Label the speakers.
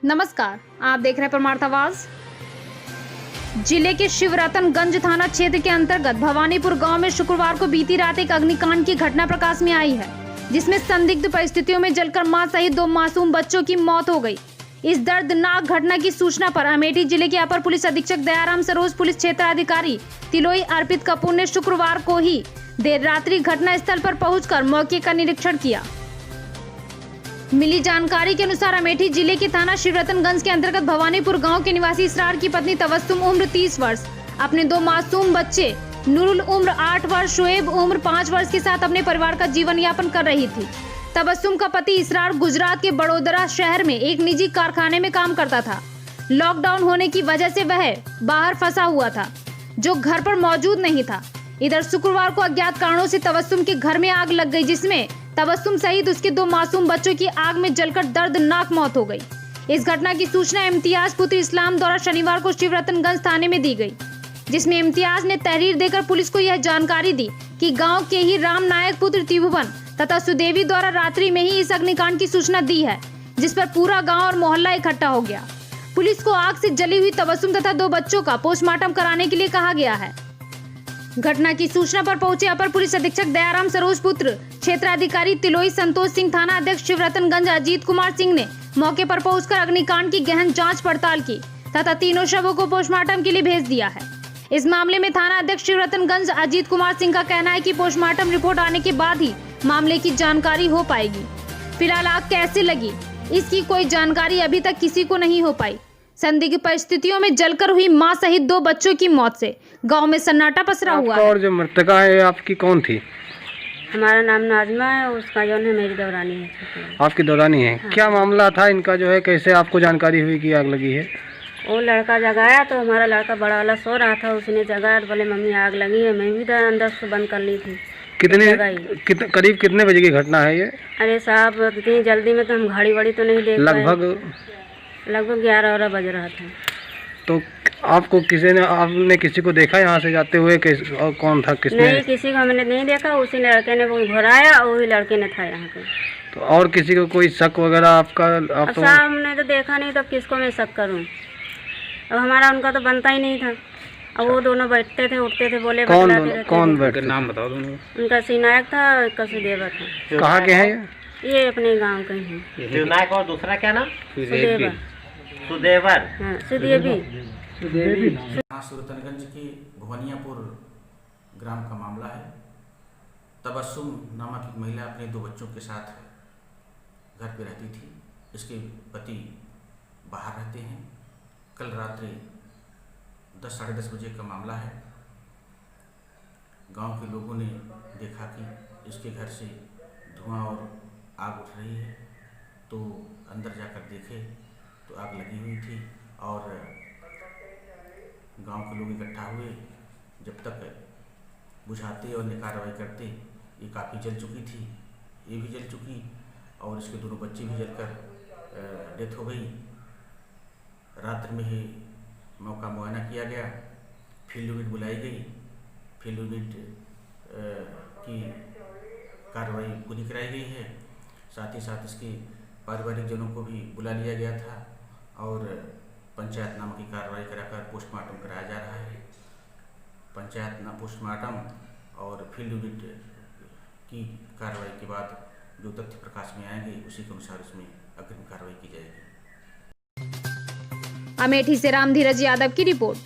Speaker 1: नमस्कार, आप देख रहे हैं परमार्थ आवाज। जिले के शिवरतनगंज थाना क्षेत्र के अंतर्गत भवानीपुर गांव में शुक्रवार को बीती रात एक अग्निकांड की घटना प्रकाश में आई है, जिसमें संदिग्ध परिस्थितियों में जलकर मां सहित 2 मासूम बच्चों की मौत हो गई। इस दर्दनाक घटना की सूचना पर अमेठी जिले के अपर पुलिस अधीक्षक दयाराम सरोज, पुलिस क्षेत्राधिकारी तिलोई अर्पित कपूर ने शुक्रवार को ही देर रात्रि घटना स्थल पर पहुंचकर मौके का निरीक्षण किया। मिली जानकारी के अनुसार अमेठी जिले के थाना शिवरतनगंज के अंतर्गत भवानीपुर गांव के निवासी इसरार की पत्नी तबस्सुम उम्र 30 वर्ष अपने 2 मासूम बच्चे नूरुल उम्र 8 वर्ष, शुएब उम्र 5 वर्ष के साथ अपने परिवार का जीवन यापन कर रही थी। तबस्सुम का पति इसरार गुजरात के बड़ोदरा शहर में एक निजी कारखाने में काम करता था। लॉकडाउन होने की वजह से वह बाहर फंसा हुआ था, जो घर पर मौजूद नहीं था। इधर शुक्रवार को अज्ञात कारणों से तबस्सुम के घर में आग लग गई, जिसमें तबस्सुम सहित उसके 2 मासूम बच्चों की आग में जलकर दर्दनाक मौत हो गई। इस घटना की सूचना इम्तियाज पुत्र इस्लाम द्वारा शनिवार को शिवरतनगंज थाने में दी गई, जिसमें इम्तियाज ने तहरीर देकर पुलिस को यह जानकारी दी कि गांव के ही राम नायक पुत्र त्रिभुवन तथा सुदेवी द्वारा रात्रि में ही इस अग्निकांड की सूचना दी है, जिस पर पूरा गाँव और मोहल्ला इकट्ठा हो गया। पुलिस को आग से जली हुई तबस्सुम तथा 2 बच्चों का पोस्टमार्टम कराने के लिए कहा गया है। घटना की सूचना पर पहुंचे अपर पुलिस अधीक्षक दयाराम सरोज, पुत्र क्षेत्राधिकारी तिलोई संतोष सिंह, थाना अध्यक्ष शिवरतनगंज अजीत कुमार सिंह ने मौके पर पहुंचकर अग्निकांड की गहन जांच पड़ताल की तथा तीनों शवों को पोस्टमार्टम के लिए भेज दिया है। इस मामले में थाना अध्यक्ष शिवरतनगंज अजीत कुमार सिंह का कहना है कि पोस्टमार्टम रिपोर्ट आने के बाद ही मामले की जानकारी हो पाएगी। फिलहाल आग कैसे लगी, इसकी कोई जानकारी अभी तक किसी को नहीं हो पाई। संदिग्ध परिस्थितियों में जलकर हुई मां सहित 2 बच्चों की मौत से गांव में सन्नाटा पसरा हुआ है।
Speaker 2: और जो मृतका है आपकी कौन थी?
Speaker 3: हमारा नाम नाजमा है, उसका जो है मेरी दौरानी है।
Speaker 2: आपकी दौरानी है? हाँ। क्या मामला था इनका, जो है कैसे आपको जानकारी हुई कि आग लगी है?
Speaker 3: वो लड़का जगाया तो हमारा लड़का बड़ा वाला सो रहा था, उसने जगाया तो बोले मम्मी आग लगी है। मैं भी अंदर से बंद कर ली थी।
Speaker 2: करीब कितने बजे की घटना है ये?
Speaker 3: अरे साहब, इतनी जल्दी में तो हम घड़ी वड़ी तो नहीं देख लगभग 11 बज रहा था।
Speaker 2: तो आपको आपने किसी को देखा यहाँ से जाते हुए? और कौन था? किसने?
Speaker 3: नहीं, किसी को हमने नहीं देखा। उसी लड़के ने वो घुराया और वही लड़के ने था यहाँ पे।
Speaker 2: तो और किसी को कोई शक वगैरह आपका?
Speaker 3: हमने तो देखा नहीं, तब किसको मैं शक करूँ? अब हमारा उनका तो बनता ही नहीं था। अब वो दोनों बैठते थे, उठते थे, बोले
Speaker 2: कौन बैठते? नाम बताओ दोनों।
Speaker 3: उनका सिनायक था, एक का सुदेवर था।
Speaker 2: कहाँ के हैं
Speaker 3: ये? अपने गांव के हैं।
Speaker 4: सिनायक और दूसरा क्या नाम?
Speaker 3: सुदेवर।
Speaker 4: हाँ,
Speaker 3: सुदेवी।
Speaker 5: शिवरतनगंज के भवानियापुर ग्राम का मामला है। तबस्सुम नामक एक महिला अपने 2 बच्चों के साथ घर पे रहती थी। इसके पति बाहर रहते हैं। कल रात्रि 10 साढ़े 10 बजे का मामला है। गांव के लोगों ने देखा कि इसके घर से धुआं और आग उठ रही है, तो अंदर जाकर देखे तो आग लगी हुई थी और गांव के लोग इकट्ठा हुए। जब तक बुझाते और कार्रवाई करते ये काफ़ी जल चुकी थी, ये भी जल चुकी और इसके दोनों बच्चे भी जलकर डेथ हो गई। रात्रि में ही मौका मुआयना किया गया, फील्ड यूनिट बुलाई गई। फील्ड यूनिट की कार्रवाई पूरी कराई गई है। साथ ही साथ इसके पारिवारिक जनों को भी बुला लिया गया था और पंचायतनामा की कार्रवाई कराकर पोस्टमार्टम कराया जा रहा है। पंचायतनामा, पोस्टमार्टम और फील्ड यूनिट की कार्रवाई के बाद जो तथ्य प्रकाश में आएंगे उसी के अनुसार उसमें अग्रिम कार्रवाई की जाएगी।
Speaker 1: अमेठी से रामधीरज यादव की रिपोर्ट।